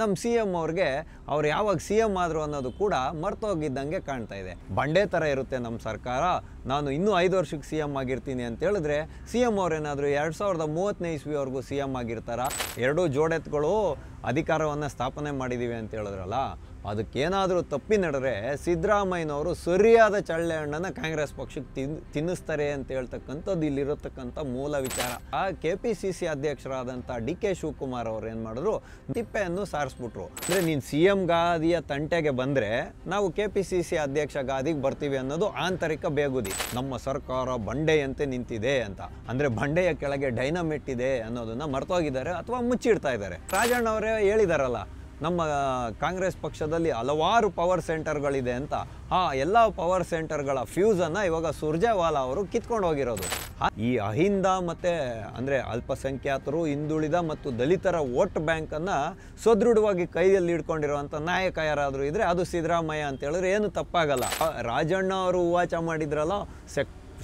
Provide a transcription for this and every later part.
ನಮ್ಮ CM ಅವ್ರಿಗೆ ಅವ್ರು ಯಾವಾಗ CM ಆದರು ಅನ್ನೋದು ಕೂಡ ಮರ್ತೋಗಿದ್ದಂಗೆ ಕಾಣ್ತಾ ಇದೆ. ಬಂಡೆ ಥರ ಇರುತ್ತೆ ನಮ್ಮ ಸರ್ಕಾರ, ನಾನು ಇನ್ನೂ 5 ವರ್ಷಕ್ಕೆ CM ಆಗಿರ್ತೀನಿ ಅಂತ ಹೇಳಿದ್ರೆ CM ಅವ್ರೇನಾದರೂ 2030ನೇ ಇಸ್ವಿವರೆಗೂ CM ಆಗಿರ್ತಾರ? ಎರಡೂ ಜೋಡೆತ್ಗಳು ಅಧಿಕಾರವನ್ನು ಸ್ಥಾಪನೆ ಮಾಡಿದ್ದೀವಿ ಅಂತ ಹೇಳಿದ್ರಲ್ಲ, ಅದಕ್ಕೇನಾದರೂ ತಪ್ಪಿ ನಡೆದ್ರೆ ಸಿದ್ದರಾಮಯ್ಯನವರು ಸರಿಯಾದ ಚಳ್ಳೆ ಹಣ್ಣನ್ನು ಕಾಂಗ್ರೆಸ್ ಪಕ್ಷಕ್ಕೆ ತಿನ್ನಿಸ್ತಾರೆ ಅಂತ ಹೇಳ್ತಕ್ಕಂಥದ್ದು ಇಲ್ಲಿರತಕ್ಕಂಥ ಮೂಲ ವಿಚಾರ. ಆ KPCC ಅಧ್ಯಕ್ಷರಾದಂಥ DK ಶಿವಕುಮಾರ್ ಅವರು ಏನು ಮಾಡಿದ್ರು, ತಿಪ್ಪೆಯನ್ನು ಸಾರಿಸ್ಬಿಟ್ರು. ಅಂದರೆ ನೀನು CM ಗಾದಿಯ ತಂಟೆಗೆ ಬಂದರೆ ನಾವು KPCC ಅಧ್ಯಕ್ಷ ಗಾದಿಗೆ ಬರ್ತೀವಿ ಅನ್ನೋದು ಆಂತರಿಕ ಬೇಗುದಿ. ನಮ್ಮ ಸರ್ಕಾರ ಬಂಡೆಯಂತೆ ನಿಂತಿದೆ ಅಂತ, ಅಂದರೆ ಬಂಡೆಯ ಕೆಳಗೆ ಡೈನಮಿಟ್ ಇದೆ ಅನ್ನೋದನ್ನು ಮರ್ತೋಗಿದ್ದಾರೆ ಅಥವಾ ಮುಚ್ಚಿಡ್ತಾ ಇದ್ದಾರೆ. ರಾಜಣ್ಣ ಅವರೇ ಹೇಳಿದಾರಲ್ಲ, ನಮ್ಮ ಕಾಂಗ್ರೆಸ್ ಪಕ್ಷದಲ್ಲಿ ಹಲವಾರು ಪವರ್ ಸೆಂಟರ್ಗಳಿದೆ ಅಂತ. ಆ ಎಲ್ಲ ಪವರ್ ಸೆಂಟರ್ಗಳ ಫ್ಯೂಸನ್ನು ಇವಾಗ ಸುರ್ಜೇವಾಲಾ ಅವರು ಕಿತ್ಕೊಂಡು ಹೋಗಿರೋದು. ಈ ಅಹಿಂದ ಮತ್ತು ಅಂದರೆ ಅಲ್ಪಸಂಖ್ಯಾತರು, ಹಿಂದುಳಿದ ಮತ್ತು ದಲಿತರ ವೋಟ್ ಬ್ಯಾಂಕನ್ನು ಸದೃಢವಾಗಿ ಕೈಯಲ್ಲಿ ಹಿಡ್ಕೊಂಡಿರುವಂಥ ನಾಯಕ ಯಾರಾದರೂ ಇದ್ದರೆ ಅದು ಸಿದ್ದರಾಮಯ್ಯ ಅಂತ ಹೇಳಿದ್ರೆ ಏನು ತಪ್ಪಾಗಲ್ಲ. ರಾಜಣ್ಣ ಅವರು ಉವಾಚ ಮಾಡಿದ್ರಲ್ಲ,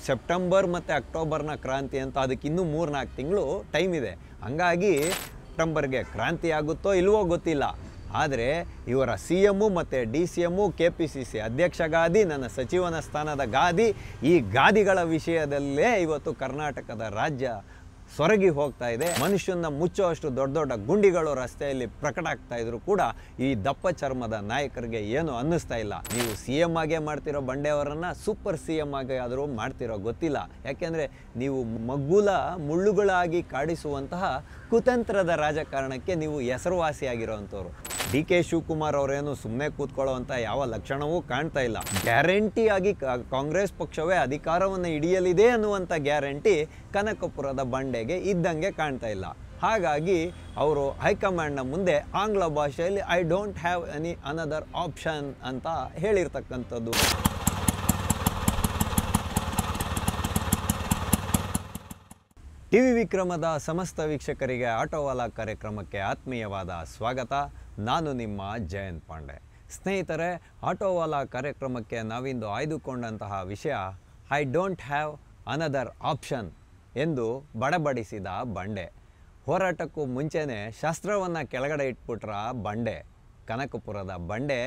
ಸೆಪ್ಟೆಂಬರ್ ಮತ್ತು ಅಕ್ಟೋಬರ್ನ ಕ್ರಾಂತಿ ಅಂತ, ಅದಕ್ಕೆ ಇನ್ನೂ 3-4 ತಿಂಗಳು ಟೈಮ್ ಇದೆ. ಹಂಗಾಗಿ ಸೆಪ್ಟೆಂಬರ್ಗೆ ಕ್ರಾಂತಿ ಆಗುತ್ತೋ ಇಲ್ವೋ ಗೊತ್ತಿಲ್ಲ. ಆದರೆ ಇವರ CM ಮತ್ತು DCM, KPCC ಅಧ್ಯಕ್ಷ ಗಾದಿ, ನನ್ನ ಸಚಿವನ ಸ್ಥಾನದ ಗಾದಿ, ಈ ಗಾದಿಗಳ ವಿಷಯದಲ್ಲೇ ಇವತ್ತು ಕರ್ನಾಟಕದ ರಾಜ್ಯ ಸೊರಗಿ ಹೋಗ್ತಾ ಇದೆ. ಮನುಷ್ಯನ ಮುಚ್ಚುವಷ್ಟು ದೊಡ್ಡ ದೊಡ್ಡ ಗುಂಡಿಗಳು ರಸ್ತೆಯಲ್ಲಿ ಪ್ರಕಟ ಆಗ್ತಾ ಇದ್ರು ಕೂಡ ಈ ದಪ್ಪ ಚರ್ಮದ ನಾಯಕರಿಗೆ ಏನು ಅನ್ನಿಸ್ತಾ ಇಲ್ಲ. ನೀವು CM ಆಗೇ ಮಾಡ್ತಿರೋ ಬಂಡೆಯವರನ್ನು ಸೂಪರ್ CM ಆಗಿ ಆದರೂ ಮಾಡ್ತಿರೋ ಗೊತ್ತಿಲ್ಲ. ಯಾಕೆಂದರೆ ನೀವು ಮಗ್ಗುಲ ಮುಳ್ಳುಗಳಾಗಿ ಕಾಡಿಸುವಂತಹ ಕುತಂತ್ರದ ರಾಜಕಾರಣಕ್ಕೆ ನೀವು ಹೆಸರುವಾಸಿಯಾಗಿರೋವಂಥವ್ರು. DK ಶಿವಕುಮಾರ್ ಅವರೇನು ಸುಮ್ಮನೆ ಕೂತ್ಕೊಳ್ಳೋವಂಥ ಯಾವ ಲಕ್ಷಣವೂ ಕಾಣ್ತಾ ಇಲ್ಲ. ಗ್ಯಾರಂಟಿಯಾಗಿ ಕಾಂಗ್ರೆಸ್ ಪಕ್ಷವೇ ಅಧಿಕಾರವನ್ನು ಹಿಡಿಯಲಿದೆ ಅನ್ನುವಂಥ ಗ್ಯಾರಂಟಿ ಕನಕಪುರದ ಬಂಡೆಗೆ ಇದ್ದಂಗೆ ಕಾಣ್ತಾ ಇಲ್ಲ. ಹಾಗಾಗಿ ಅವರು ಹೈಕಮಾಂಡ್ನ ಮುಂದೆ ಆಂಗ್ಲ ಭಾಷೆಯಲ್ಲಿ I don't have any another option ಅಂತ ಹೇಳಿರ್ತಕ್ಕಂಥದ್ದು. TV ವಿಕ್ರಮದ ಸಮಸ್ತ ವೀಕ್ಷಕರಿಗೆ ಆಟೋವಾಲಾ ಕಾರ್ಯಕ್ರಮಕ್ಕೆ ಆತ್ಮೀಯವಾದ ಸ್ವಾಗತ. ನಾನು ನಿಮ್ಮ ಜಯಂತ್ ಪಾಂಡೆ. ಸ್ನೇಹಿತರೆ, ಆಟೋವಾಲಾ ಕಾರ್ಯಕ್ರಮಕ್ಕೆ ನಾವಿಂದು ಆಯ್ದುಕೊಂಡಂತಹ ವಿಷಯ I don't have another option ಎಂದು ಬಡಬಡಿಸಿದ ಬಂಡೆ. ಹೋರಾಟಕ್ಕೂ ಮುಂಚೆನೇ ಶಸ್ತ್ರವನ್ನು ಕೆಳಗಡೆ ಇಟ್ಬಿಟ್ರ ಬಂಡೆ. ಕನಕಪುರದ ಬಂಡೆ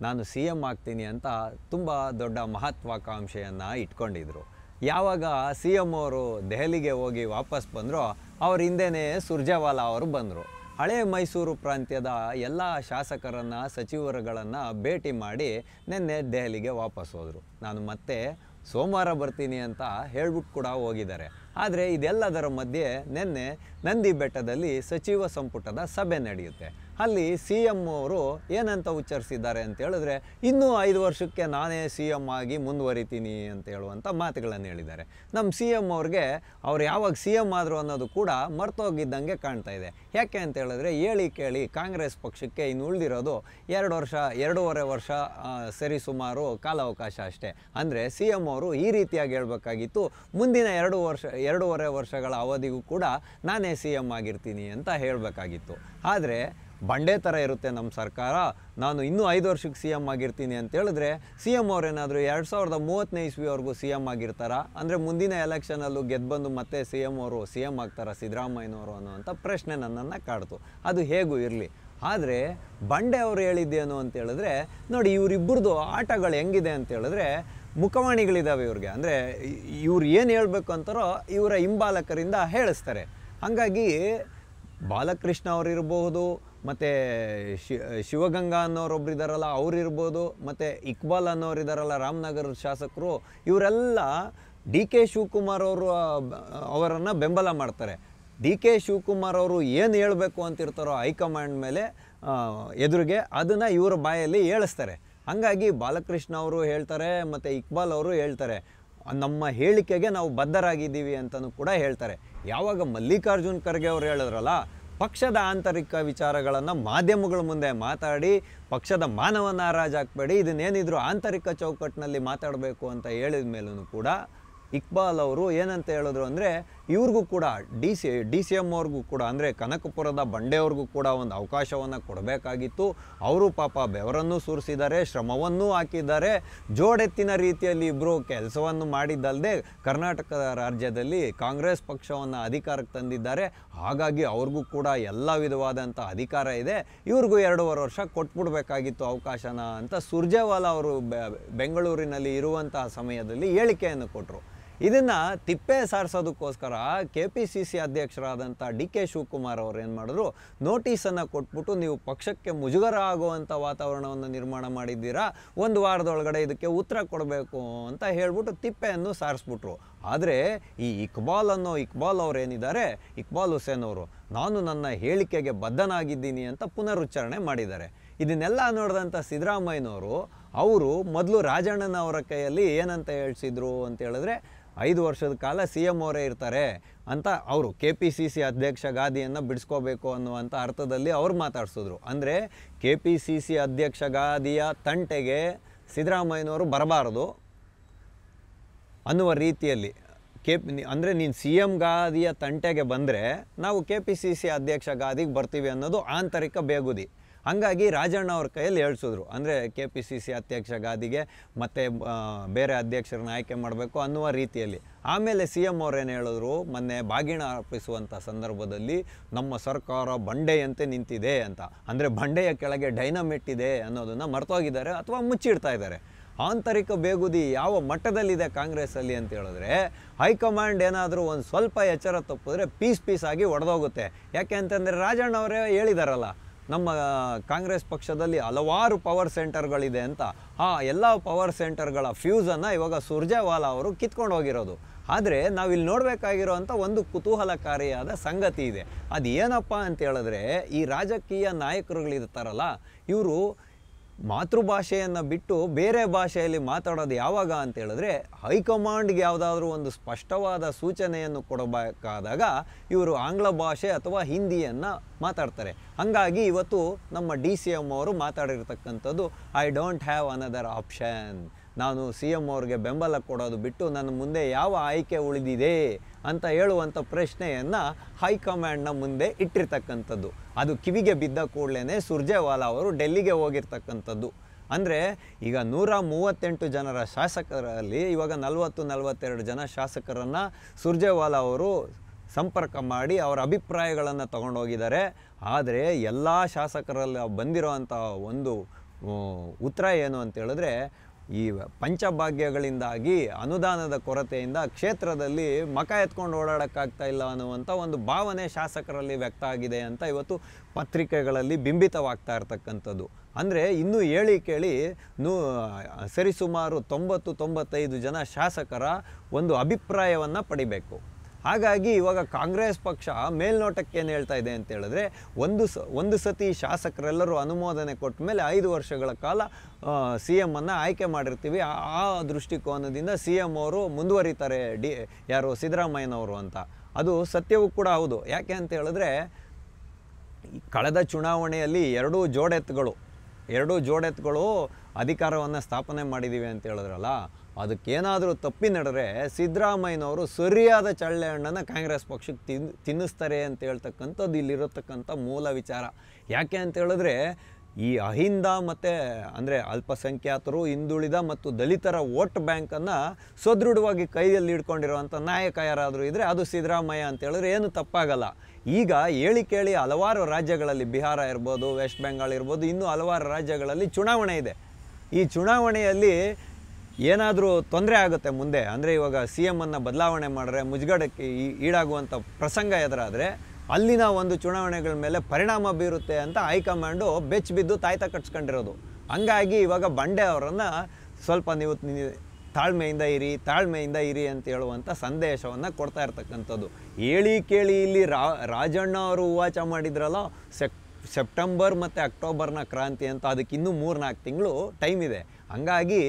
ನಾನು CM ಆಗ್ತೀನಿ ಅಂತ ತುಂಬ ದೊಡ್ಡ ಮಹತ್ವಾಕಾಂಕ್ಷೆಯನ್ನು ಇಟ್ಕೊಂಡಿದ್ರು. ಯಾವಾಗ CM ಅವರು ದೆಹಲಿಗೆ ಹೋಗಿ ವಾಪಸ್ ಬಂದರೋ ಅವ್ರ ಹಿಂದೆಯೇ ಸುರ್ಜೇವಾಲಾ ಅವರು ಬಂದರು. ಹಳೆ ಮೈಸೂರು ಪ್ರಾಂತ್ಯದ ಎಲ್ಲ ಶಾಸಕರನ್ನು, ಸಚಿವರುಗಳನ್ನು ಭೇಟಿ ಮಾಡಿ ನಿನ್ನೆ ದೆಹಲಿಗೆ ವಾಪಸ್ ಹೋದರು. ನಾನು ಮತ್ತೆ ಸೋಮವಾರ ಬರ್ತೀನಿ ಅಂತ ಹೇಳ್ಬಿಟ್ಟು ಕೂಡ ಹೋಗಿದ್ದಾರೆ. ಆದರೆ ಇದೆಲ್ಲದರ ಮಧ್ಯೆ ನಿನ್ನೆ ನಂದಿ ಬೆಟ್ಟದಲ್ಲಿ ಸಚಿವ ಸಂಪುಟದ ಸಭೆ ನಡೆಯುತ್ತೆ. ಅಲ್ಲಿ CM ಅವರು ಏನಂತ ಉಚ್ಚರಿಸಿದ್ದಾರೆ ಅಂತ ಹೇಳಿದ್ರೆ, ಇನ್ನೂ 5 ವರ್ಷಕ್ಕೆ ನಾನೇ CM ಆಗಿ ಮುಂದುವರಿತೀನಿ ಅಂತ ಹೇಳುವಂಥ ಮಾತುಗಳನ್ನು ಹೇಳಿದ್ದಾರೆ. ನಮ್ಮ CM ಅವ್ರಿಗೆ ಅವ್ರು ಯಾವಾಗ CM ಆದರು ಅನ್ನೋದು ಕೂಡ ಮರ್ತೋಗಿದ್ದಂಗೆ ಕಾಣ್ತಾ ಇದೆ. ಯಾಕೆ ಅಂತ ಹೇಳಿದ್ರೆ, ಹೇಳಿ ಕೇಳಿ ಕಾಂಗ್ರೆಸ್ ಪಕ್ಷಕ್ಕೆ ಇನ್ನು ಉಳಿದಿರೋದು 2-2.5 ವರ್ಷ ಸರಿಸುಮಾರು ಕಾಲಾವಕಾಶ ಅಷ್ಟೇ. ಅಂದರೆ CM ಅವರು ಈ ರೀತಿಯಾಗಿ ಹೇಳಬೇಕಾಗಿತ್ತು, ಮುಂದಿನ 2.5 ವರ್ಷಗಳ ಅವಧಿಗೂ ಕೂಡ ನಾನೇ CM ಆಗಿರ್ತೀನಿ ಅಂತ ಹೇಳಬೇಕಾಗಿತ್ತು. ಆದರೆ ಬಂಡೆ ಥರ ಇರುತ್ತೆ ನಮ್ಮ ಸರ್ಕಾರ, ನಾನು ಇನ್ನೂ 5 ವರ್ಷಕ್ಕೆ CM ಆಗಿರ್ತೀನಿ ಅಂತ ಹೇಳಿದ್ರೆ CM ಅವ್ರೇನಾದರೂ 2030ನೇ ಇಸ್ವಿವರೆಗೂ CM ಆಗಿರ್ತಾರಾ? ಅಂದರೆ ಮುಂದಿನ ಎಲೆಕ್ಷನಲ್ಲೂ ಗೆದ್ದು ಮತ್ತೆ CM ಆಗ್ತಾರಾ ಸಿದ್ದರಾಮಯ್ಯನವರು ಅನ್ನುವಂಥ ಪ್ರಶ್ನೆ ನನ್ನನ್ನು ಕಾಡ್ತು. ಅದು ಹೇಗೂ ಇರಲಿ. ಆದರೆ ಬಂಡೆ ಅವರು ಹೇಳಿದ್ದೇನು ಅಂತ ಹೇಳಿದ್ರೆ, ನೋಡಿ ಇವರಿಬ್ಬರದು ಆಟಗಳು ಹೆಂಗಿದೆ ಅಂತ ಹೇಳಿದ್ರೆ, ಮುಖವಾಣಿಗಳಿದ್ದಾವೆ ಇವ್ರಿಗೆ. ಅಂದರೆ ಇವ್ರು ಏನು ಹೇಳಬೇಕು ಅಂತಾರೋ ಇವರ ಹಿಂಬಾಲಕರಿಂದ ಹೇಳಿಸ್ತಾರೆ. ಹಾಗಾಗಿ ಬಾಲಕೃಷ್ಣ ಅವರಿರ್ಬೋದು, ಮತ್ತು ಶಿವಗಂಗಾ ಅನ್ನೋರೊಬ್ರು ಇದ್ದಾರಲ್ಲ ಅವರಿರ್ಬೋದು, ಮತ್ತು ಇಕ್ಬಾಲ್ ಅನ್ನೋರು ಇದ್ದಾರಲ್ಲ ರಾಮನಗರದ ಶಾಸಕರು, ಇವರೆಲ್ಲ DK ಶಿವಕುಮಾರ್ ಅವರನ್ನು ಬೆಂಬಲ ಮಾಡ್ತಾರೆ. DK ಶಿವಕುಮಾರ್ ಅವರು ಏನು ಹೇಳಬೇಕು ಅಂತಿರ್ತಾರೋ ಹೈಕಮಾಂಡ್ ಮೇಲೆ ಎದುರಿಗೆ ಅದನ್ನು ಇವರ ಬಾಯಲ್ಲಿ ಹೇಳಿಸ್ತಾರೆ. ಹಾಗಾಗಿ ಬಾಲಕೃಷ್ಣ ಅವರು ಹೇಳ್ತಾರೆ ಮತ್ತು ಇಕ್ಬಾಲ್ ಅವರು ಹೇಳ್ತಾರೆ, ನಮ್ಮ ಹೇಳಿಕೆಗೆ ನಾವು ಬದ್ಧರಾಗಿದ್ದೀವಿ ಅಂತಲೂ ಕೂಡ ಹೇಳ್ತಾರೆ. ಯಾವಾಗ ಮಲ್ಲಿಕಾರ್ಜುನ್ ಖರ್ಗೆ ಅವರು ಹೇಳಿದ್ರಲ್ಲ, ಪಕ್ಷದ ಆಂತರಿಕ ವಿಚಾರಗಳನ್ನು ಮಾಧ್ಯಮಗಳ ಮುಂದೆ ಮಾತಾಡಿ ಪಕ್ಷದ ಮಾನವನ ಹರಾಜಾಕಬೇಡಿ, ಇದನ್ನೇನಿದ್ರು ಆಂತರಿಕ ಚೌಕಟ್ಟಿನಲ್ಲಿ ಮಾತಾಡಬೇಕು ಅಂತ ಹೇಳಿದ ಮೇಲೂ ಕೂಡ ಇಕ್ಬಾಲ್ ಅವರು ಏನಂತ ಹೇಳಿದ್ರು ಅಂದರೆ, ಇವ್ರಿಗೂ ಕೂಡ ಡಿ ಸಿ ಎಮ್ ಅವ್ರಿಗೂ ಕೂಡ ಅಂದರೆ ಕನಕಪುರದ ಬಂಡೆಯವ್ರಿಗೂ ಕೂಡ ಒಂದು ಅವಕಾಶವನ್ನು ಕೊಡಬೇಕಾಗಿತ್ತು. ಅವರು ಪಾಪ ಬೆವರನ್ನು ಸುರಿಸಿದ್ದಾರೆ, ಶ್ರಮವನ್ನೂ ಹಾಕಿದ್ದಾರೆ, ಜೋಡೆತ್ತಿನ ರೀತಿಯಲ್ಲಿ ಇಬ್ಬರು ಕೆಲಸವನ್ನು ಮಾಡಿದ್ದಲ್ಲದೆ ಕರ್ನಾಟಕ ರಾಜ್ಯದಲ್ಲಿ ಕಾಂಗ್ರೆಸ್ ಪಕ್ಷವನ್ನು ಅಧಿಕಾರಕ್ಕೆ ತಂದಿದ್ದಾರೆ. ಹಾಗಾಗಿ ಅವ್ರಿಗೂ ಕೂಡ ಎಲ್ಲ ವಿಧವಾದಂಥ ಅಧಿಕಾರ ಇದೆ, ಇವ್ರಿಗೂ 2.5 ವರ್ಷ ಕೊಟ್ಬಿಡ್ಬೇಕಾಗಿತ್ತು ಅವಕಾಶನ ಅಂತ ಸುರ್ಜೇವಾಲಾ ಅವರು ಬೆಂಗಳೂರಿನಲ್ಲಿ ಇರುವಂತಹ ಸಮಯದಲ್ಲಿ ಹೇಳಿಕೆಯನ್ನು ಕೊಟ್ಟರು. ಇದನ್ನು ತಿಪ್ಪೆ ಸಾರಿಸೋದಕ್ಕೋಸ್ಕರ KPCC ಅಧ್ಯಕ್ಷರಾದಂಥ DK ಶಿವಕುಮಾರ್ ಅವರು ಏನು ಮಾಡಿದ್ರು, ನೋಟಿಸನ್ನು ಕೊಟ್ಬಿಟ್ಟು ನೀವು ಪಕ್ಷಕ್ಕೆ ಮುಜುಗರ ಆಗುವಂಥ ವಾತಾವರಣವನ್ನು ನಿರ್ಮಾಣ ಮಾಡಿದ್ದೀರಾ, 1 ವಾರದೊಳಗಡೆ ಇದಕ್ಕೆ ಉತ್ತರ ಕೊಡಬೇಕು ಅಂತ ಹೇಳ್ಬಿಟ್ಟು ತಿಪ್ಪೆಯನ್ನು ಸಾರಿಸ್ಬಿಟ್ರು. ಆದರೆ ಈ ಇಕ್ಬಾಲ್ ಅವರೇನಿದ್ದಾರೆ, ಇಕ್ಬಾಲ್ ಹುಸೇನ್ ಅವರು, ನಾನು ನನ್ನ ಹೇಳಿಕೆಗೆ ಬದ್ಧನಾಗಿದ್ದೀನಿ ಅಂತ ಪುನರುಚ್ಚಾರಣೆ ಮಾಡಿದ್ದಾರೆ. ಇದನ್ನೆಲ್ಲ ನೋಡಿದಂಥ ಸಿದ್ದರಾಮಯ್ಯನವರು ಅವರು ಮೊದಲು ರಾಜಣ್ಣನವರ ಕೈಯಲ್ಲಿ ಏನಂತ ಹೇಳಿಸಿದ್ರು ಅಂತ ಹೇಳಿದ್ರೆ, 5 ವರ್ಷದ ಕಾಲ CM ಅವರೇ ಇರ್ತಾರೆ ಅಂತ ಅವರು KPCC ಅಧ್ಯಕ್ಷ ಗಾದಿಯನ್ನು ಬಿಡಿಸ್ಕೋಬೇಕು ಅನ್ನುವಂಥ ಅರ್ಥದಲ್ಲಿ ಅವ್ರು ಮಾತಾಡ್ಸಿದ್ರು. ಅಂದರೆ KPCC ಅಧ್ಯಕ್ಷ ಗಾದಿಯ ತಂಟೆಗೆ ಸಿದ್ದರಾಮಯ್ಯನವರು ಬರಬಾರದು ಅನ್ನುವ ರೀತಿಯಲ್ಲಿ ಅಂದರೆ ನೀನು CM ಗಾದಿಯ ತಂಟೆಗೆ ಬಂದರೆ ನಾವು KPCC ಅಧ್ಯಕ್ಷ ಗಾದಿಗೆ ಬರ್ತೀವಿ ಅನ್ನೋದು ಆಂತರಿಕ ಬೇಗುದಿ. ಹಾಗಾಗಿ ರಾಜಣ್ಣ ಅವ್ರ ಕೈಯಲ್ಲಿ ಹೇಳಿಸಿದ್ರು, ಅಂದರೆ KPCC ಅಧ್ಯಕ್ಷ ಗಾದಿಗೆ ಮತ್ತು ಬೇರೆ ಅಧ್ಯಕ್ಷರನ್ನ ಆಯ್ಕೆ ಮಾಡಬೇಕು ಅನ್ನುವ ರೀತಿಯಲ್ಲಿ. ಆಮೇಲೆ CM ಅವ್ರೇನು ಹೇಳಿದ್ರು, ಮೊನ್ನೆ ಬಾಗಿಣ ಅರ್ಪಿಸುವಂಥ ಸಂದರ್ಭದಲ್ಲಿ ನಮ್ಮ ಸರ್ಕಾರ ಬಂಡೆಯಂತೆ ನಿಂತಿದೆ ಅಂತ, ಅಂದರೆ ಬಂಡೆಯ ಕೆಳಗೆ ಡೈನಮಿಟ್ ಇದೆ ಅನ್ನೋದನ್ನು ಮರ್ತೋಗಿದ್ದಾರೆ ಅಥವಾ ಮುಚ್ಚಿಡ್ತಾ ಇದ್ದಾರೆ. ಆಂತರಿಕ ಬೇಗುದಿ ಯಾವ ಮಟ್ಟದಲ್ಲಿದೆ ಕಾಂಗ್ರೆಸ್ಸಲ್ಲಿ ಅಂತ ಹೇಳಿದ್ರೆ, ಹೈಕಮಾಂಡ್ ಏನಾದರೂ ಒಂದು ಸ್ವಲ್ಪ ಎಚ್ಚರ ತಪ್ಪಿದ್ರೆ ಪೀಸ್ ಆಗಿ ಒಡೆದೋಗುತ್ತೆ. ಯಾಕೆ ಅಂತಂದರೆ ರಾಜಣ್ಣ ಅವರೇ ಹೇಳಿದಾರಲ್ಲ, ನಮ್ಮ ಕಾಂಗ್ರೆಸ್ ಪಕ್ಷದಲ್ಲಿ ಹಲವಾರು ಪವರ್ ಸೆಂಟರ್ಗಳಿದೆ ಅಂತ. ಆ ಎಲ್ಲ ಪವರ್ ಸೆಂಟರ್ಗಳ ಫ್ಯೂಸನ್ನು ಇವಾಗ ಸುರ್ಜೇವಾಲಾ ಅವರು ಕಿತ್ಕೊಂಡು ಹೋಗಿರೋದು. ಆದರೆ ನಾವಿಲ್ಲಿ ನೋಡಬೇಕಾಗಿರೋವಂಥ ಒಂದು ಕುತೂಹಲಕಾರಿಯಾದ ಸಂಗತಿ ಇದೆ. ಅದು ಏನಪ್ಪ ಅಂತ ಹೇಳಿದ್ರೆ, ಈ ರಾಜಕೀಯ ನಾಯಕರುಗಳಿರ್ತಾರಲ್ಲ, ಇವರು ಮಾತೃಭಾಷೆಯನ್ನು ಬಿಟ್ಟು ಬೇರೆ ಭಾಷೆಯಲ್ಲಿ ಮಾತಾಡೋದು ಯಾವಾಗ ಅಂತ ಹೇಳಿದ್ರೆ, ಹೈಕಮಾಂಡ್ಗೆ ಯಾವುದಾದ್ರೂ ಒಂದು ಸ್ಪಷ್ಟವಾದ ಸೂಚನೆಯನ್ನು ಕೊಡಬೇಕಾದಾಗ ಇವರು ಆಂಗ್ಲ ಭಾಷೆ ಅಥವಾ ಹಿಂದಿಯನ್ನು ಮಾತಾಡ್ತಾರೆ. ಹಾಗಾಗಿ ಇವತ್ತು ನಮ್ಮ DCM ಅವರು ಮಾತಾಡಿರ್ತಕ್ಕಂಥದ್ದು, I don't have another option, ನಾನು CM ಅವ್ರಿಗೆ ಬೆಂಬಲ ಕೊಡೋದು ಬಿಟ್ಟು ನನ್ನ ಮುಂದೆ ಯಾವ ಆಯ್ಕೆ ಉಳಿದಿದೆ ಅಂತ ಹೇಳುವಂಥ ಪ್ರಶ್ನೆಯನ್ನು ಹೈಕಮಾಂಡ್ನ ಮುಂದೆ ಇಟ್ಟಿರ್ತಕ್ಕಂಥದ್ದು. ಅದು ಕಿವಿಗೆ ಬಿದ್ದ ಕೂಡಲೇ ಸುರ್ಜೇವಾಲಾ ಅವರು ಡೆಲ್ಲಿಗೆ ಹೋಗಿರ್ತಕ್ಕಂಥದ್ದು. ಅಂದರೆ ಈಗ 138 ಜನರ ಶಾಸಕರಲ್ಲಿ ಇವಾಗ 40-42 ಜನ ಶಾಸಕರನ್ನು ಸುರ್ಜೇವಾಲಾ ಅವರು ಸಂಪರ್ಕ ಮಾಡಿ ಅವರ ಅಭಿಪ್ರಾಯಗಳನ್ನು ತಗೊಂಡೋಗಿದ್ದಾರೆ. ಆದರೆ ಎಲ್ಲ ಶಾಸಕರಲ್ಲಿ ಬಂದಿರೋವಂಥ ಒಂದು ಉತ್ತರ ಏನು ಅಂತ ಹೇಳಿದ್ರೆ, ಈ ಪಂಚಭಾಗ್ಯಗಳಿಂದಾಗಿ ಅನುದಾನದ ಕೊರತೆಯಿಂದ ಕ್ಷೇತ್ರದಲ್ಲಿ ಮಕ ಎತ್ಕೊಂಡು ಓಡಾಡೋಕ್ಕಾಗ್ತಾ ಇಲ್ಲ ಅನ್ನುವಂಥ ಒಂದು ಭಾವನೆ ಶಾಸಕರಲ್ಲಿ ವ್ಯಕ್ತ ಆಗಿದೆ ಅಂತ ಇವತ್ತು ಪತ್ರಿಕೆಗಳಲ್ಲಿ ಬಿಂಬಿತವಾಗ್ತಾ ಇರ್ತಕ್ಕಂಥದ್ದು. ಅಂದರೆ ಇನ್ನೂ ಹೇಳಿ ಕೇಳಿ ಸರಿಸುಮಾರು 90-95 ಜನ ಶಾಸಕರ ಒಂದು ಅಭಿಪ್ರಾಯವನ್ನು ಪಡಿಬೇಕು. ಹಾಗಾಗಿ ಇವಾಗ ಕಾಂಗ್ರೆಸ್ ಪಕ್ಷ ಮೇಲ್ನೋಟಕ್ಕೆ ಏನು ಹೇಳ್ತಾ ಇದೆ ಅಂತ ಹೇಳಿದ್ರೆ, ಒಂದು ಸತಿ ಶಾಸಕರೆಲ್ಲರೂ ಅನುಮೋದನೆ ಕೊಟ್ಟ ಮೇಲೆ 5 ವರ್ಷಗಳ ಕಾಲ CM ಅನ್ನು ಆಯ್ಕೆ ಮಾಡಿರ್ತೀವಿ, ಆ ದೃಷ್ಟಿಕೋನದಿಂದ CM ಅವರು ಮುಂದುವರಿತಾರೆ, ಯಾರು ಸಿದ್ದರಾಮಯ್ಯನವರು ಅಂತ. ಅದು ಸತ್ಯವೂ ಕೂಡ ಹೌದು. ಯಾಕೆ ಅಂತ ಹೇಳಿದ್ರೆ, ಕಳೆದ ಚುನಾವಣೆಯಲ್ಲಿ ಎರಡೂ ಜೋಡೆತ್ತುಗಳು ಅಧಿಕಾರವನ್ನು ಸ್ಥಾಪನೆ ಮಾಡಿದ್ದೀವಿ ಅಂತ ಹೇಳಿದ್ರಲ್ಲ, ಅದಕ್ಕೇನಾದರೂ ತಪ್ಪಿ ನಡೆದ್ರೆ ಸಿದ್ದರಾಮಯ್ಯನವರು ಸರಿಯಾದ ಚಳ್ಳೆ ಹಣ್ಣನ್ನು ಕಾಂಗ್ರೆಸ್ ಪಕ್ಷಕ್ಕೆ ತಿನ್ನಿಸ್ತಾರೆ ಅಂತ ಹೇಳ್ತಕ್ಕಂಥದ್ದು ಇಲ್ಲಿರತಕ್ಕಂಥ ಮೂಲ ವಿಚಾರ. ಯಾಕೆ ಅಂತ ಹೇಳಿದ್ರೆ, ಈ ಅಹಿಂದ ಮತ್ತು ಅಂದರೆ ಅಲ್ಪಸಂಖ್ಯಾತರು, ಹಿಂದುಳಿದ ಮತ್ತು ದಲಿತರ ವೋಟ್ ಬ್ಯಾಂಕನ್ನು ಸದೃಢವಾಗಿ ಕೈಯಲ್ಲಿ ಹಿಡ್ಕೊಂಡಿರುವಂಥ ನಾಯಕ ಯಾರಾದರೂ ಇದ್ದರೆ ಅದು ಸಿದ್ದರಾಮಯ್ಯ ಅಂತ ಹೇಳಿದ್ರೆ ಏನು ತಪ್ಪಾಗಲ್ಲ. ಈಗ ಕೇಳಿ ಹಲವಾರು ರಾಜ್ಯಗಳಲ್ಲಿ, ಬಿಹಾರ ಇರ್ಬೋದು, ವೆಸ್ಟ್ ಬೆಂಗಾಲ್ ಇರ್ಬೋದು, ಇನ್ನೂ ಹಲವಾರು ರಾಜ್ಯಗಳಲ್ಲಿ ಚುನಾವಣೆ ಇದೆ. ಈ ಚುನಾವಣೆಯಲ್ಲಿ ಏನಾದರೂ ತೊಂದರೆ ಆಗುತ್ತೆ ಮುಂದೆ, ಅಂದರೆ ಇವಾಗ CM ಅನ್ನು ಬದಲಾವಣೆ ಮಾಡಿದ್ರೆ ಮುಜುಗಡಕ್ಕೆ ಈಡಾಗುವಂಥ ಪ್ರಸಂಗ ಎದುರಾದರೆ ಅಲ್ಲಿನ ಒಂದು ಚುನಾವಣೆಗಳ ಮೇಲೆ ಪರಿಣಾಮ ಬೀರುತ್ತೆ ಅಂತ ಹೈಕಮಾಂಡು ಬೆಚ್ಚಬಿದ್ದು ತಾಯ್ತ ಕಟ್ಸ್ಕೊಂಡಿರೋದು. ಹಂಗಾಗಿ ಇವಾಗ ಬಂಡೆ ಅವರನ್ನು ಸ್ವಲ್ಪ ನೀವು ತಾಳ್ಮೆಯಿಂದ ಇರಿ ಅಂತ ಹೇಳುವಂಥ ಸಂದೇಶವನ್ನು ಕೊಡ್ತಾ ಇರ್ತಕ್ಕಂಥದ್ದು. ಕೇಳಿ ಇಲ್ಲಿ ರಾಜಣ್ಣ ಅವರು ಉವಾಚ ಮಾಡಿದ್ರಲ್ಲ, ಸೆಪ್ಟೆಂಬರ್ ಮತ್ತು ಅಕ್ಟೋಬರ್ನ ಕ್ರಾಂತಿ ಅಂತ, ಅದಕ್ಕೆ ಇನ್ನೂ 3-4 ತಿಂಗಳು ಟೈಮ್ ಇದೆ. ಹಂಗಾಗಿ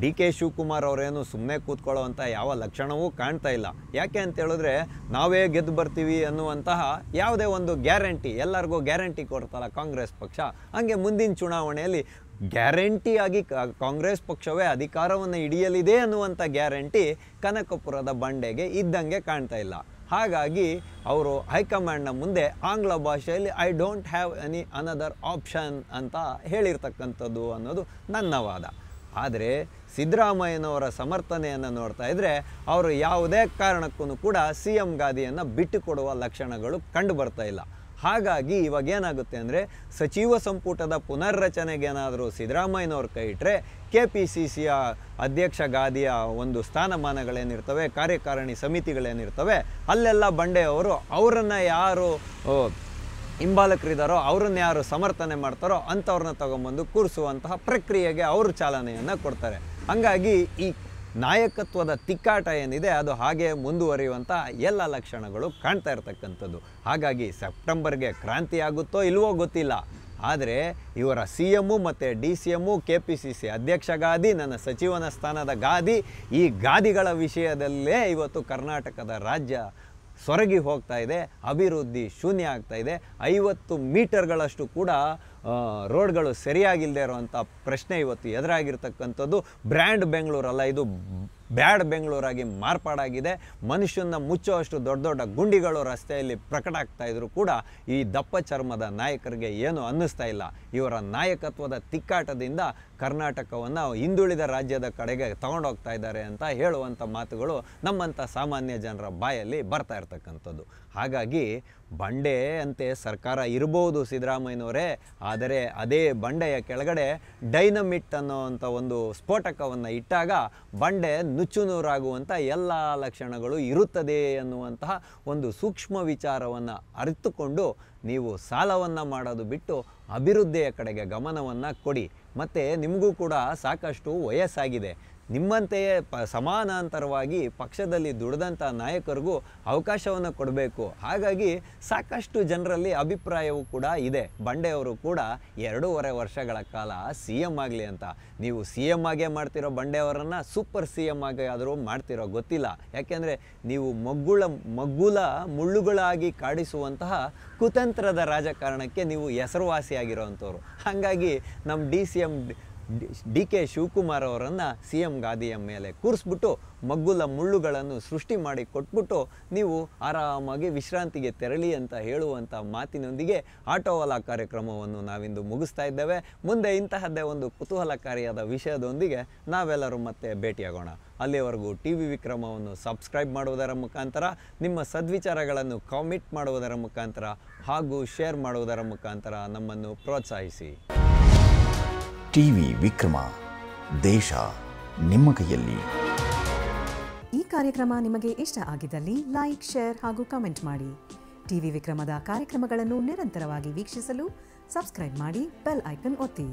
ಡಿ ಕೆ ಶಿವಕುಮಾರ್ ಅವರೇನು ಸುಮ್ಮನೆ ಕೂತ್ಕೊಳ್ಳೋವಂಥ ಯಾವ ಲಕ್ಷಣವೂ ಕಾಣ್ತಾ ಇಲ್ಲ. ಯಾಕೆ ಅಂತ ಹೇಳಿದ್ರೆ ನಾವೇ ಗೆದ್ದು ಬರ್ತೀವಿ ಅನ್ನುವಂತಹ ಯಾವುದೇ ಒಂದು ಗ್ಯಾರಂಟಿ, ಎಲ್ಲರಿಗೂ ಗ್ಯಾರಂಟಿ ಕೊಡ್ತಲ್ಲ ಕಾಂಗ್ರೆಸ್ ಪಕ್ಷ, ಹಂಗೆ ಮುಂದಿನ ಚುನಾವಣೆಯಲ್ಲಿ ಗ್ಯಾರಂಟಿಯಾಗಿ ಕಾಂಗ್ರೆಸ್ ಪಕ್ಷವೇ ಅಧಿಕಾರವನ್ನು ಹಿಡಿಯಲಿದೆ ಅನ್ನುವಂಥ ಗ್ಯಾರಂಟಿ ಕನಕಪುರದ ಬಂಡೆಗೆ ಇದ್ದಂಗೆ ಕಾಣ್ತಾ ಇಲ್ಲ. ಹಾಗಾಗಿ ಅವರು ಹೈಕಮಾಂಡ್ನ ಮುಂದೆ ಆಂಗ್ಲ ಭಾಷೆಯಲ್ಲಿ I don't have any another option ಅಂತ ಹೇಳಿರ್ತಕ್ಕಂಥದ್ದು ಅನ್ನೋದು ನನ್ನ ವಾದ. ಆದರೆ ಸಿದ್ದರಾಮಯ್ಯನವರ ಸಮರ್ಥನೆಯನ್ನು ನೋಡ್ತಾ ಇದ್ದರೆ ಅವರು ಯಾವುದೇ ಕಾರಣಕ್ಕೂ ಕೂಡ ಸಿ ಎಂ ಗಾದಿಯನ್ನು ಬಿಟ್ಟುಕೊಡುವ ಲಕ್ಷಣಗಳು ಕಂಡು ಬರ್ತಾ ಇಲ್ಲ. ಹಾಗಾಗಿ ಇವಾಗ ಏನಾಗುತ್ತೆ ಅಂದರೆ ಸಚಿವ ಸಂಪುಟದ ಪುನರ್ರಚನೆಗೇನಾದರೂ ಸಿದ್ದರಾಮಯ್ಯನವ್ರ ಕೈ ಇಟ್ಟರೆ KPCCಯ ಅಧ್ಯಕ್ಷ ಗಾದಿಯ ಒಂದು ಸ್ಥಾನಮಾನಗಳೇನಿರ್ತವೆ, ಕಾರ್ಯಕಾರಿಣಿ ಸಮಿತಿಗಳೇನಿರ್ತವೆ, ಅಲ್ಲೆಲ್ಲ ಬಂಡೆಯವರು ಅವರನ್ನು ಯಾರು ಹಿಂಬಾಲಕರಿದ್ದಾರೋ ಅವರನ್ನ ಯಾರು ಸಮರ್ಥನೆ ಮಾಡ್ತಾರೋ ಅಂಥವ್ರನ್ನ ತಗೊಂಬಂದು ಕೂರಿಸುವಂತಹ ಪ್ರಕ್ರಿಯೆಗೆ ಅವರು ಚಾಲನೆಯನ್ನು ಕೊಡ್ತಾರೆ. ಹಾಗಾಗಿ ಈ ನಾಯಕತ್ವದ ತಿಕ್ಕಾಟ ಏನಿದೆ ಅದು ಹಾಗೆ ಮುಂದುವರಿಯುವಂಥ ಎಲ್ಲ ಲಕ್ಷಣಗಳು ಕಾಣ್ತಾ ಇರ್ತಕ್ಕಂಥದ್ದು. ಹಾಗಾಗಿ ಸೆಪ್ಟೆಂಬರ್ಗೆ ಕ್ರಾಂತಿ ಆಗುತ್ತೋ ಇಲ್ವೋ ಗೊತ್ತಿಲ್ಲ, ಆದರೆ ಇವರ CM ಮತ್ತು DCM KPCC ಅಧ್ಯಕ್ಷ ಗಾದಿ, ನನ್ನ ಸಚಿವನ ಸ್ಥಾನದ ಗಾದಿ, ಈ ಗಾದಿಗಳ ವಿಷಯದಲ್ಲೇ ಇವತ್ತು ಕರ್ನಾಟಕದ ರಾಜ್ಯ ಸೊರಗಿ ಹೋಗ್ತಾ ಇದೆ, ಅಭಿವೃದ್ಧಿ ಶೂನ್ಯ ಆಗ್ತಾ ಇದೆ. 50 ಮೀಟರ್ಗಳಷ್ಟು ಕೂಡ ರೋಡ್ಗಳು ಸರಿಯಾಗಿಲ್ಲದೆ ಇರುವಂಥ ಪ್ರಶ್ನೆ ಇವತ್ತು ಎದುರಾಗಿರ್ತಕ್ಕಂಥದ್ದು. ಬ್ರ್ಯಾಂಡ್ ಬೆಂಗಳೂರಲ್ಲ, ಇದು ಬ್ಯಾಡ್ ಬೆಂಗಳೂರಾಗಿ ಮಾರ್ಪಾಡಾಗಿದೆ. ಮನುಷ್ಯನ ಮುಚ್ಚುವಷ್ಟು ದೊಡ್ಡ ದೊಡ್ಡ ಗುಂಡಿಗಳು ರಸ್ತೆಯಲ್ಲಿ ಪ್ರಕಟ ಆಗ್ತಾ ಇದ್ರು ಕೂಡ ಈ ದಪ್ಪ ಚರ್ಮದ ನಾಯಕರಿಗೆ ಏನು ಅನ್ನಿಸ್ತಾ ಇಲ್ಲ. ಇವರ ನಾಯಕತ್ವದ ತಿಕ್ಕಾಟದಿಂದ ಕರ್ನಾಟಕವನ್ನು ಹಿಂದುಳಿದ ರಾಜ್ಯದ ಕಡೆಗೆ ತಗೊಂಡೋಗ್ತಾ ಇದ್ದಾರೆ ಅಂತ ಹೇಳುವಂಥ ಮಾತುಗಳು ನಮ್ಮಂಥ ಸಾಮಾನ್ಯ ಜನರ ಬಾಯಲ್ಲಿ ಬರ್ತಾ ಇರ್ತಕ್ಕಂಥದ್ದು. ಹಾಗಾಗಿ ಬಂಡೆ ಅಂತೆ ಸರ್ಕಾರ ಇರ್ಬೋದು ಸಿದ್ದರಾಮಯ್ಯನವರೇ, ಆದರೆ ಅದೇ ಬಂಡೆಯ ಕೆಳಗಡೆ ಡೈನಮಿಟ್ ಅನ್ನೋವಂಥ ಒಂದು ಸ್ಫೋಟಕವನ್ನು ಇಟ್ಟಾಗ ಬಂಡೆ ನುಚ್ಚುನೂರಾಗುವಂಥ ಎಲ್ಲ ಲಕ್ಷಣಗಳು ಇರುತ್ತದೆ ಅನ್ನುವಂತಹ ಒಂದು ಸೂಕ್ಷ್ಮ ವಿಚಾರವನ್ನು ಅರಿತುಕೊಂಡು ನೀವು ಸಾಲವನ್ನು ಮಾಡೋದು ಬಿಟ್ಟು ಅಭಿವೃದ್ಧಿಯ ಕಡೆಗೆ ಗಮನವನ್ನು ಕೊಡಿ. ಮತ್ತು ನಿಮಗೂ ಕೂಡ ಸಾಕಷ್ಟು ವಯಸ್ಸಾಗಿದೆ. ನಿಮ್ಮಂತೆಯೇ ಸಮಾನಾಂತರವಾಗಿ ಪಕ್ಷದಲ್ಲಿ ದುಡಿದಂಥ ನಾಯಕರಿಗೂ ಅವಕಾಶವನ್ನು ಕೊಡಬೇಕು. ಹಾಗಾಗಿ ಸಾಕಷ್ಟು ಜನರಲ್ಲಿ ಅಭಿಪ್ರಾಯವೂ ಕೂಡ ಇದೆ, ಬಂಡೆಯವರು ಕೂಡ 2.5 ವರ್ಷಗಳ ಕಾಲ CM ಆಗಲಿ ಅಂತ. ನೀವು CM ಆಗೇ ಮಾಡ್ತಿರೋ ಬಂಡೆಯವರನ್ನು ಸೂಪರ್ CM ಆಗಿ ಆದರೂ ಮಾಡ್ತಿರೋ ಗೊತ್ತಿಲ್ಲ. ಯಾಕೆಂದರೆ ನೀವು ಮಗ್ಗುಲ ಮುಳ್ಳುಗಳಾಗಿ ಕಾಡಿಸುವಂತಹ ಕುತಂತ್ರದ ರಾಜಕಾರಣಕ್ಕೆ ನೀವು ಹೆಸರುವಾಸಿಯಾಗಿರೋವಂಥವ್ರು. ಹಾಗಾಗಿ ನಮ್ಮ DK ಶಿವಕುಮಾರ್ ಅವರನ್ನು CM ಗಾದಿಯ ಮೇಲೆ ಕೂರಿಸ್ಬಿಟ್ಟು ಮಗ್ಗುಲ ಮುಳ್ಳುಗಳನ್ನು ಸೃಷ್ಟಿ ಮಾಡಿ ಕೊಟ್ಬಿಟ್ಟು ನೀವು ಆರಾಮಾಗಿ ವಿಶ್ರಾಂತಿಗೆ ತೆರಳಿ ಅಂತ ಹೇಳುವಂಥ ಮಾತಿನೊಂದಿಗೆ ಆಟೋವಾಲ ಕಾರ್ಯಕ್ರಮವನ್ನು ನಾವಿಂದು ಮುಗಿಸ್ತಾ ಇದ್ದೇವೆ. ಮುಂದೆ ಇಂತಹದ್ದೇ ಒಂದು ಕುತೂಹಲಕಾರಿಯಾದ ವಿಷಯದೊಂದಿಗೆ ನಾವೆಲ್ಲರೂ ಮತ್ತೆ ಭೇಟಿಯಾಗೋಣ. ಅಲ್ಲಿಯವರೆಗೂ TV ವಿಕ್ರಮವನ್ನು ಸಬ್ಸ್ಕ್ರೈಬ್ ಮಾಡುವುದರ ಮುಖಾಂತರ, ನಿಮ್ಮ ಸದ್ವಿಚಾರಗಳನ್ನು ಕಾಮೆಂಟ್ ಮಾಡುವುದರ ಮುಖಾಂತರ ಹಾಗೂ ಶೇರ್ ಮಾಡುವುದರ ಮುಖಾಂತರ ನಮ್ಮನ್ನು ಪ್ರೋತ್ಸಾಹಿಸಿ. TV ವಿಕ್ರಮ, ದೇಶ ನಿಮ್ಮ ಕೈಯಲ್ಲಿ. ಈ ಕಾರ್ಯಕ್ರಮ ನಿಮಗೆ ಇಷ್ಟ ಆಗಿದ್ದಲ್ಲಿ ಲೈಕ್, ಶೇರ್ ಹಾಗೂ ಕಮೆಂಟ್ ಮಾಡಿ. TV ವಿಕ್ರಮದ ಕಾರ್ಯಕ್ರಮಗಳನ್ನು ನಿರಂತರವಾಗಿ ವೀಕ್ಷಿಸಲು ಸಬ್ಸ್ಕ್ರೈಬ್ ಮಾಡಿ, ಬೆಲ್ ಐಕನ್ ಒತ್ತಿ.